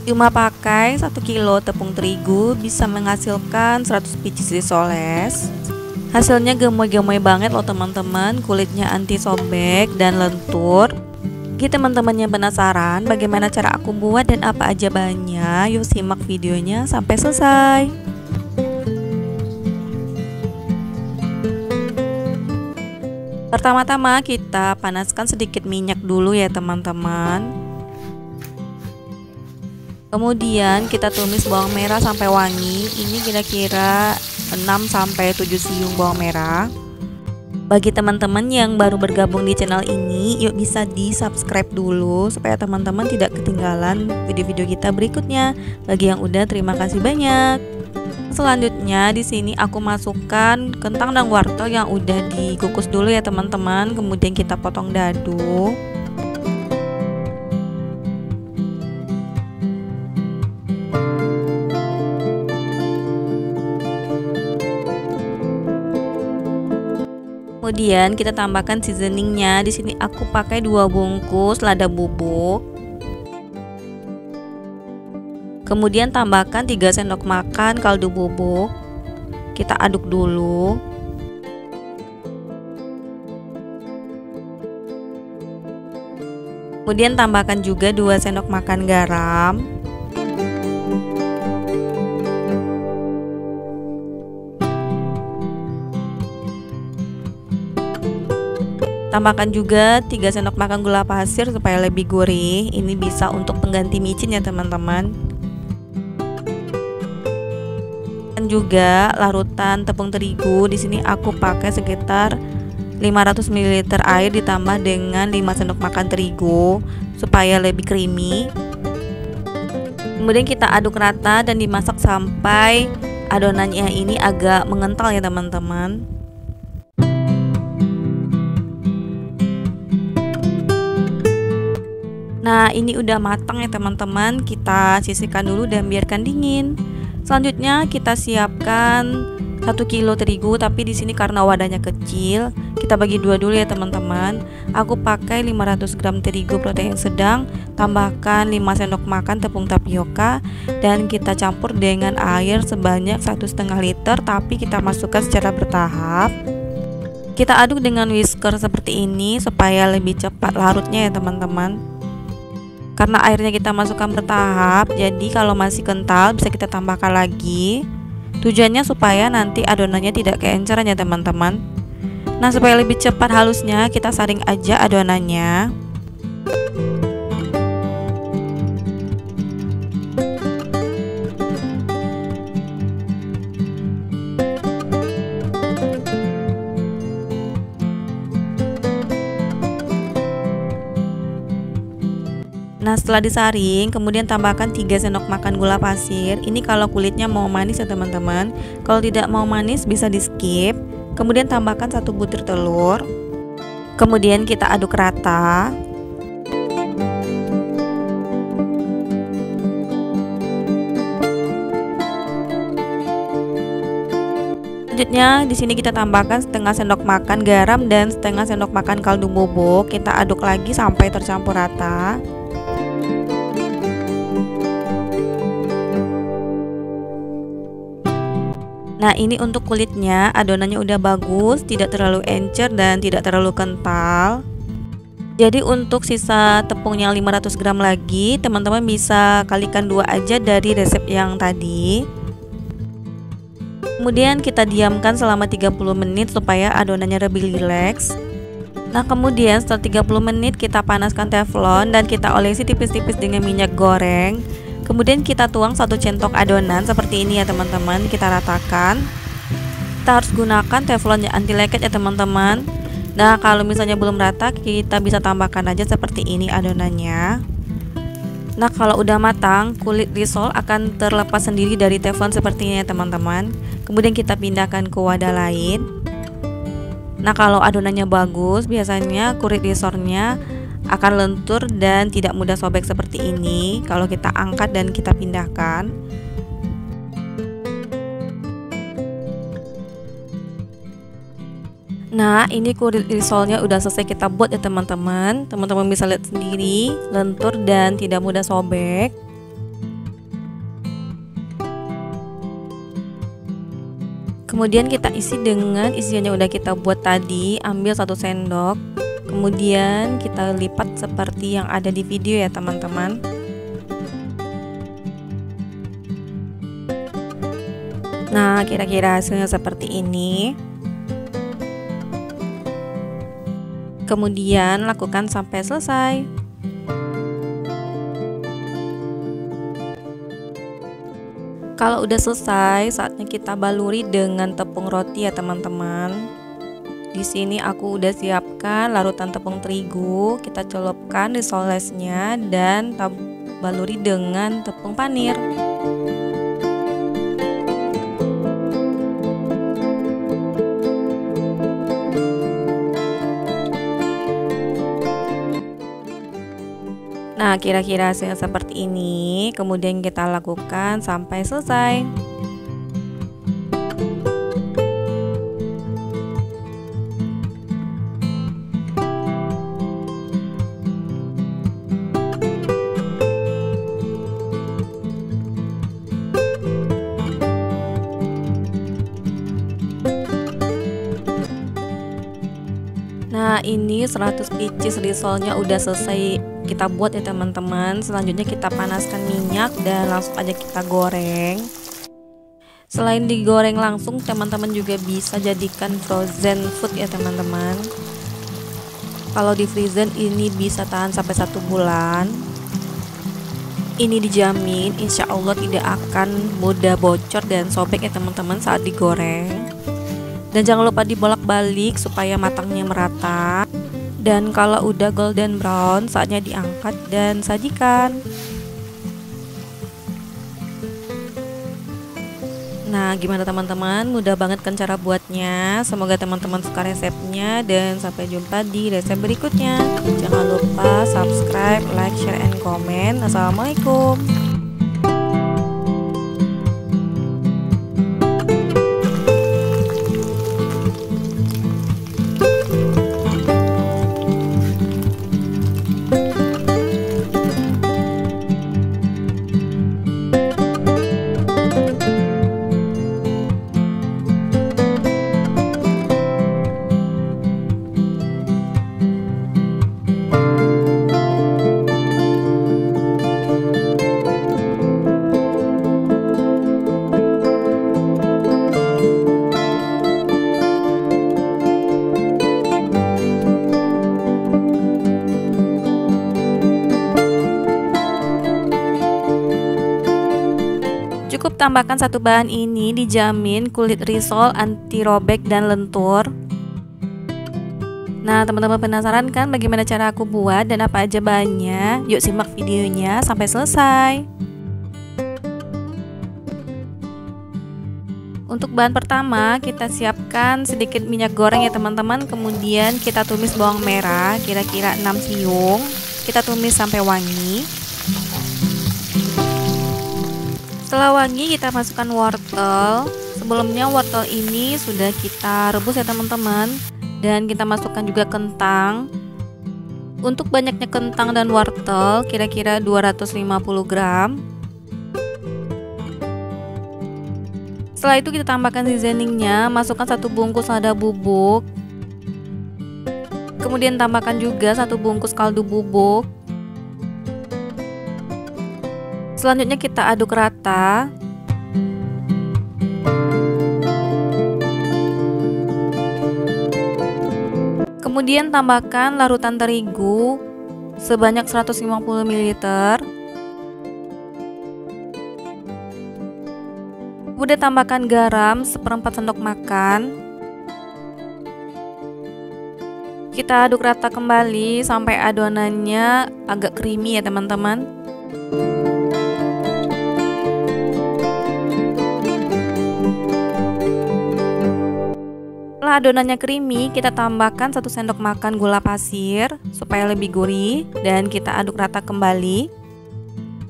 Cuma pakai 1 kilo tepung terigu bisa menghasilkan 100 biji risoles. Hasilnya gemoy-gemoy banget loh teman-teman, kulitnya anti sobek dan lentur. Bagi teman-teman yang penasaran bagaimana cara aku buat dan apa aja bahannya, yuk simak videonya sampai selesai. Pertama-tama kita panaskan sedikit minyak dulu ya teman-teman. Kemudian kita tumis bawang merah sampai wangi. Ini kira-kira 6-7 siung bawang merah. Bagi teman-teman yang baru bergabung di channel ini, yuk bisa di-subscribe dulu supaya teman-teman tidak ketinggalan video-video kita berikutnya. Bagi yang udah, terima kasih banyak. Selanjutnya di sini aku masukkan kentang dan wortel yang udah dikukus dulu ya teman-teman. Kemudian kita potong dadu. Kemudian kita tambahkan seasoningnya. Di sini aku pakai 2 bungkus lada bubuk. Kemudian tambahkan 3 sendok makan kaldu bubuk. Kita aduk dulu. Kemudian tambahkan juga 2 sendok makan garam. Tambahkan juga 3 sendok makan gula pasir supaya lebih gurih. Ini bisa untuk pengganti micin ya teman-teman. Dan juga larutan tepung terigu. Di sini aku pakai sekitar 500 ml air ditambah dengan 5 sendok makan terigu supaya lebih creamy. Kemudian kita aduk rata dan dimasak sampai adonannya ini agak mengental ya teman-teman. Nah, ini udah matang ya teman-teman. Kita sisihkan dulu dan biarkan dingin. Selanjutnya kita siapkan 1 kilo terigu, tapi di sini karena wadahnya kecil, kita bagi 2 dulu ya teman-teman. Aku pakai 500 gram terigu protein sedang, tambahkan 5 sendok makan tepung tapioka dan kita campur dengan air sebanyak 1,5 liter, tapi kita masukkan secara bertahap. Kita aduk dengan whisker seperti ini supaya lebih cepat larutnya ya teman-teman. Karena airnya kita masukkan bertahap, jadi kalau masih kental bisa kita tambahkan lagi. Tujuannya supaya nanti adonannya tidak keenceran ya teman-teman. Nah, supaya lebih cepat halusnya, kita saring aja adonannya. Nah, setelah disaring, kemudian tambahkan 3 sendok makan gula pasir. Ini kalau kulitnya mau manis ya teman-teman. Kalau tidak mau manis bisa di skip. Kemudian tambahkan 1 butir telur. Kemudian kita aduk rata. Selanjutnya di sini kita tambahkan setengah sendok makan garam dan setengah sendok makan kaldu bubuk. Kita aduk lagi sampai tercampur rata. Nah, ini untuk kulitnya, adonannya udah bagus, tidak terlalu encer dan tidak terlalu kental. Jadi untuk sisa tepungnya 500 gram lagi, teman-teman bisa kalikan 2 aja dari resep yang tadi. Kemudian kita diamkan selama 30 menit supaya adonannya lebih rileks. Nah, kemudian setelah 30 menit kita panaskan teflon dan kita olesi tipis-tipis dengan minyak goreng. Kemudian kita tuang 1 centok adonan seperti ini ya teman-teman. Kita ratakan. Kita harus gunakan teflon yang anti leket ya teman-teman. Nah, kalau misalnya belum rata, kita bisa tambahkan aja seperti ini adonannya. Nah, kalau udah matang, kulit risol akan terlepas sendiri dari teflon seperti ini ya teman-teman. Kemudian kita pindahkan ke wadah lain. Nah, kalau adonannya bagus, biasanya kulit risolnya akan lentur dan tidak mudah sobek seperti ini kalau kita angkat dan kita pindahkan. Nah, ini kulit risolnya udah selesai kita buat ya teman-teman. Teman-teman bisa lihat sendiri, lentur dan tidak mudah sobek. Kemudian kita isi dengan isian yang udah kita buat tadi. Ambil 1 sendok. Kemudian kita lipat seperti yang ada di video ya teman-teman. Nah, kira-kira hasilnya seperti ini. Kemudian lakukan sampai selesai. Kalau udah selesai, saatnya kita baluri dengan tepung roti ya teman-teman. Di sini aku udah siapkan larutan tepung terigu. Kita celupkan risolesnya dan baluri dengan tepung panir. Nah, kira-kira hasilnya seperti ini. Kemudian kita lakukan sampai selesai. Nah, ini 100 pieces risolnya udah selesai kita buat ya teman-teman. Selanjutnya kita panaskan minyak dan langsung aja kita goreng. Selain digoreng langsung, teman-teman juga bisa jadikan frozen food ya teman-teman. Kalau di freezer ini bisa tahan sampai 1 bulan. Ini dijamin insya Allah tidak akan mudah bocor dan sobek ya teman-teman saat digoreng. Dan jangan lupa dibolak-balik supaya matangnya merata. Dan kalau udah golden brown, saatnya diangkat dan sajikan. Nah, gimana teman-teman? Mudah banget kan cara buatnya. Semoga teman-teman suka resepnya dan sampai jumpa di resep berikutnya. Jangan lupa subscribe, like, share, and comment. Assalamualaikum. Cukup tambahkan 1 bahan ini, dijamin kulit risol anti robek dan lentur. Nah, teman-teman penasaran kan bagaimana cara aku buat dan apa aja bahannya? Yuk simak videonya sampai selesai. Untuk bahan pertama, kita siapkan sedikit minyak goreng ya teman-teman. Kemudian kita tumis bawang merah kira-kira 6 siung. Kita tumis sampai wangi. Setelah wangi, kita masukkan wortel. Sebelumnya wortel ini sudah kita rebus ya teman-teman. Dan kita masukkan juga kentang. Untuk banyaknya kentang dan wortel kira-kira 250 gram. Setelah itu kita tambahkan seasoningnya. Masukkan 1 bungkus lada bubuk. Kemudian tambahkan juga 1 bungkus kaldu bubuk. Selanjutnya kita aduk rata. Kemudian tambahkan larutan terigu sebanyak 150 ml. Kemudian tambahkan garam 1/4 sendok makan. Kita aduk rata kembali sampai adonannya agak creamy ya teman-teman. Setelah adonannya creamy, kita tambahkan 1 sendok makan gula pasir supaya lebih gurih dan kita aduk rata kembali.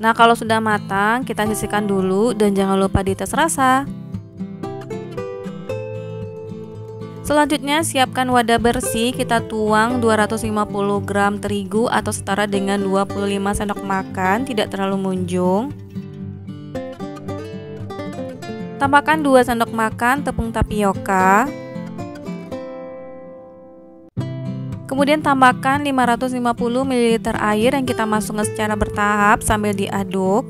Nah, kalau sudah matang, kita sisihkan dulu dan jangan lupa dites rasa. Selanjutnya, siapkan wadah bersih, kita tuang 250 gram terigu atau setara dengan 25 sendok makan, tidak terlalu munjung. Tambahkan 2 sendok makan tepung tapioka. Kemudian tambahkan 550 ml air yang kita masukkan secara bertahap sambil diaduk.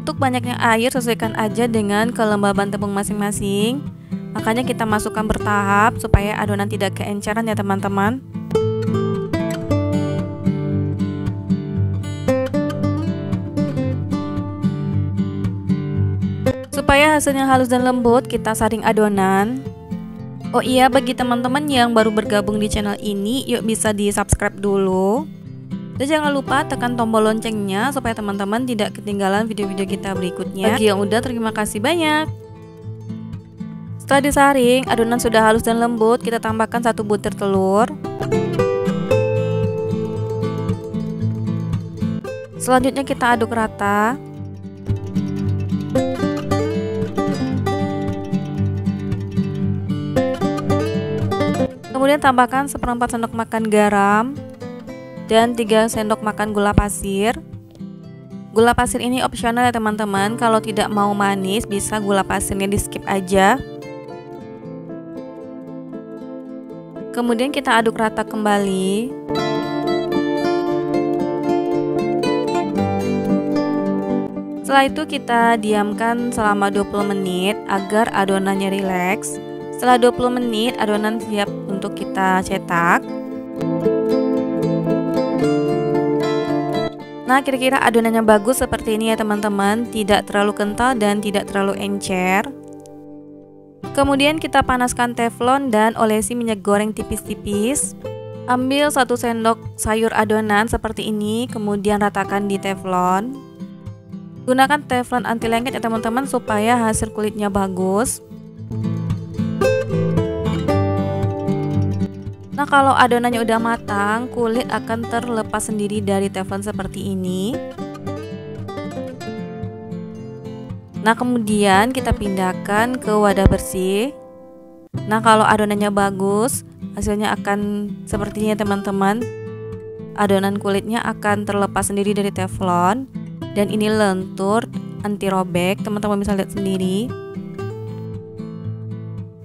Untuk banyaknya air sesuaikan aja dengan kelembaban tepung masing-masing. Makanya kita masukkan bertahap supaya adonan tidak keenceran ya teman-teman. Supaya hasilnya halus dan lembut, kita saring adonan. Oh iya, bagi teman-teman yang baru bergabung di channel ini, yuk bisa di subscribe dulu. Dan jangan lupa tekan tombol loncengnya supaya teman-teman tidak ketinggalan video-video kita berikutnya. Bagi yang udah, terima kasih banyak. Setelah disaring, adonan sudah halus dan lembut, kita tambahkan 1 butir telur. Selanjutnya kita aduk rata. Kemudian tambahkan 1/4 sendok makan garam dan 3 sendok makan gula pasir. Gula pasir ini opsional ya teman-teman. Kalau tidak mau manis bisa gula pasirnya di skip aja. Kemudian kita aduk rata kembali. Setelah itu kita diamkan selama 20 menit agar adonannya rileks. Setelah 20 menit adonan siap untuk kita cetak. Nah, kira-kira adonannya bagus seperti ini ya teman-teman, tidak terlalu kental dan tidak terlalu encer. Kemudian kita panaskan teflon dan olesi minyak goreng tipis-tipis. Ambil 1 sendok sayur adonan seperti ini, kemudian ratakan di teflon. Gunakan teflon anti lengket ya teman-teman supaya hasil kulitnya bagus. Nah, kalau adonannya udah matang, kulit akan terlepas sendiri dari teflon seperti ini. Nah, kemudian kita pindahkan ke wadah bersih. Nah, kalau adonannya bagus, hasilnya akan seperti ini teman-teman. Adonan kulitnya akan terlepas sendiri dari teflon. Dan ini lentur, anti robek, teman-teman bisa lihat sendiri.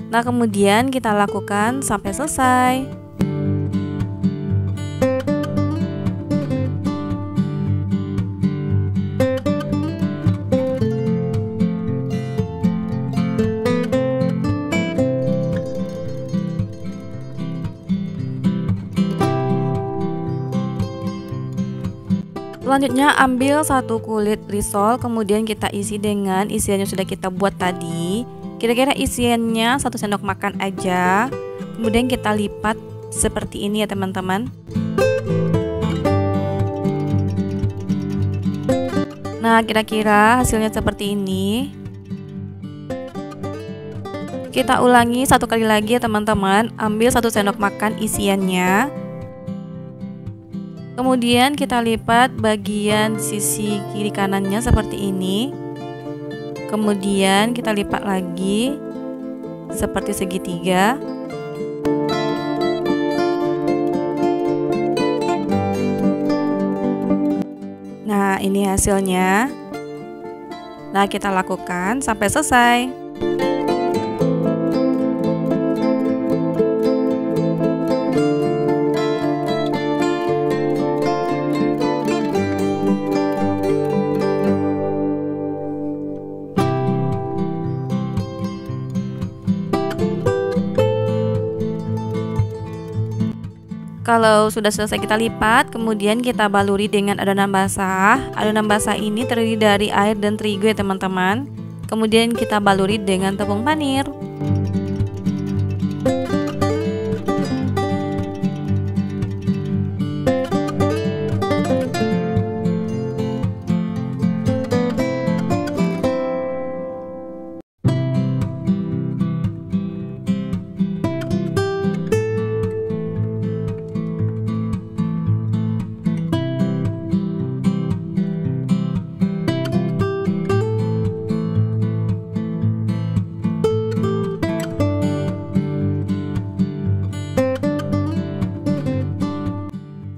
Nah, kemudian kita lakukan sampai selesai. Selanjutnya ambil 1 kulit risol, kemudian kita isi dengan isian yang sudah kita buat tadi. Kira-kira isiannya 1 sendok makan aja. Kemudian kita lipat seperti ini ya teman-teman. Nah, kira-kira hasilnya seperti ini. Kita ulangi 1 kali lagi ya teman-teman. Ambil 1 sendok makan isiannya. Kemudian kita lipat bagian sisi kiri kanannya seperti ini. Kemudian kita lipat lagi seperti segitiga. Nah, ini hasilnya. Nah, kita lakukan sampai selesai. Kalau sudah selesai kita lipat, kemudian kita baluri dengan adonan basah. Adonan basah ini terdiri dari air dan terigu ya teman-teman. Kemudian kita baluri dengan tepung panir.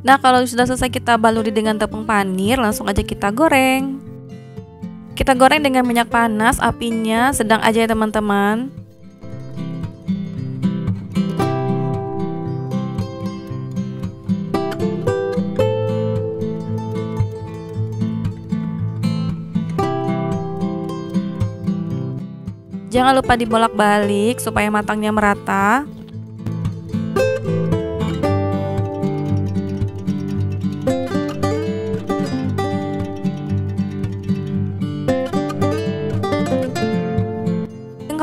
Nah, kalau sudah selesai kita baluri dengan tepung panir, langsung aja kita goreng. Kita goreng dengan minyak panas, apinya sedang aja ya teman-teman. Jangan lupa dibolak-balik supaya matangnya merata.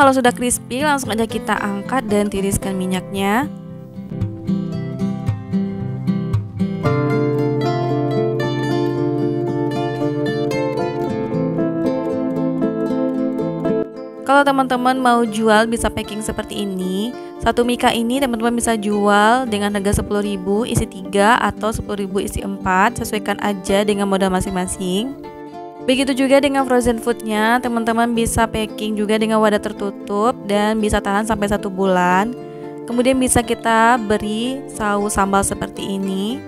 Kalau sudah crispy, langsung aja kita angkat dan tiriskan minyaknya. Kalau teman-teman mau jual bisa packing seperti ini. Satu mika ini teman-teman bisa jual dengan harga 10.000 isi 3 atau 10.000 isi 4, sesuaikan aja dengan modal masing-masing. Begitu juga dengan frozen foodnya, teman-teman bisa packing juga dengan wadah tertutup dan bisa tahan sampai 1 bulan. Kemudian bisa kita beri saus sambal seperti ini.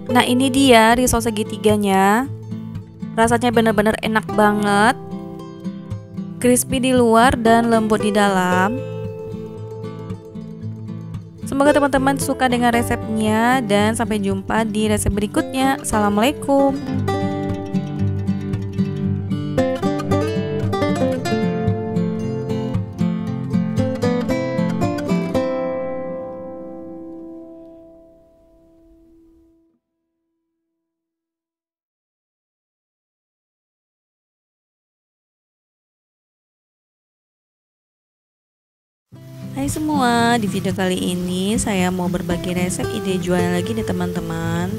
Nah, ini dia risol segitiganya. Rasanya benar-benar enak banget. Crispy di luar dan lembut di dalam. Semoga teman-teman suka dengan resepnya dan sampai jumpa di resep berikutnya. Assalamualaikum. Hai semua, di video kali ini saya mau berbagi resep ide jualan lagi nih teman-teman.